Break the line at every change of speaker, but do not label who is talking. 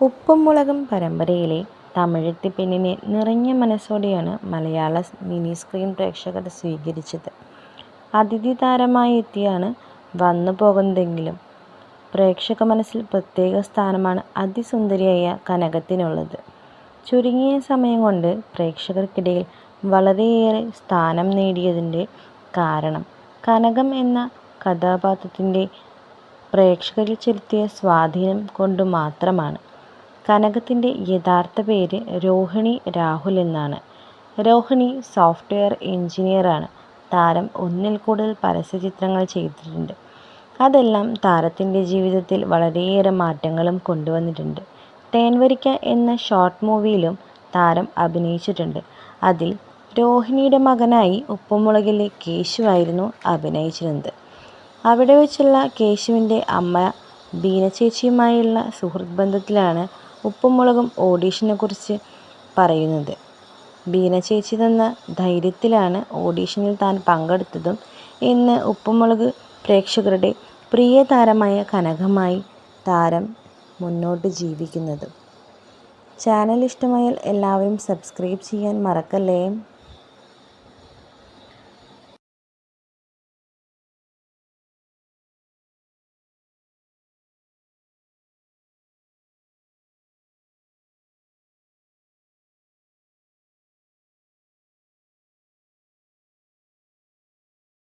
ഉപ്പും മുളകും പരമ്പരയിലെ തമിഴെത്തി പെണ്ണിനെ നിറഞ്ഞ മനസ്സോടെയാണ് മലയാള മിനി സ്ക്രീൻ പ്രേക്ഷകർ സ്വീകരിച്ചത്. അതിഥി താരമായി എത്തിയാണ് വന്നു പോകുന്നതെങ്കിലും പ്രേക്ഷക മനസ്സിൽ പ്രത്യേക സ്ഥാനമാണ് അതിസുന്ദരിയായ കനകത്തിനുള്ളത്. ചുരുങ്ങിയ സമയം കൊണ്ട് പ്രേക്ഷകർക്കിടയിൽ വളരെയേറെ സ്ഥാനം നേടിയതിൻ്റെ കാരണം കനകം എന്ന കഥാപാത്രത്തിൻ്റെ പ്രേക്ഷകരിൽ ചെലുത്തിയ സ്വാധീനം കൊണ്ടു മാത്രമാണ്. കനകത്തിൻ്റെ യഥാർത്ഥ പേര് രോഹിണി രാഹുൽ എന്നാണ്. രോഹിണി സോഫ്റ്റ്വെയർ എഞ്ചിനീയറാണ്. താരം ഒന്നിൽ കൂടുതൽ പരസ്യചിത്രങ്ങൾ ചെയ്തിട്ടുണ്ട്. അതെല്ലാം താരത്തിൻ്റെ ജീവിതത്തിൽ വളരെയേറെ മാറ്റങ്ങളും കൊണ്ടുവന്നിട്ടുണ്ട്. തേൻവരിക്ക എന്ന ഷോർട്ട് മൂവിയിലും താരം അഭിനയിച്ചിട്ടുണ്ട്. അതിൽ രോഹിണിയുടെ മകനായി ഉപ്പുമുളകിലെ കേശുവായിരുന്നു അഭിനയിച്ചിരുന്നത്. അവിടെ വെച്ചുള്ള കേശുവിൻ്റെ അമ്മ ബീന ചേച്ചിയുമായുള്ള സുഹൃത്ത് ബന്ധത്തിലാണ് ഉപ്പുമുളകും ഓഡീഷനെക്കുറിച്ച് പറയുന്നത്. ബീന ചേച്ചി തന്ന ധൈര്യത്തിലാണ് ഓഡീഷനിൽ താൻ പങ്കെടുത്തതും ഇന്ന് ഉപ്പുമുളക് പ്രേക്ഷകരുടെ പ്രിയ താരമായ കനകമായി താരം മുന്നോട്ട് ജീവിക്കുന്നതും. ചാനൽ ഇഷ്ടമായാൽ എല്ലാവരും സബ്സ്ക്രൈബ് ചെയ്യാൻ മറക്കല്ലേ.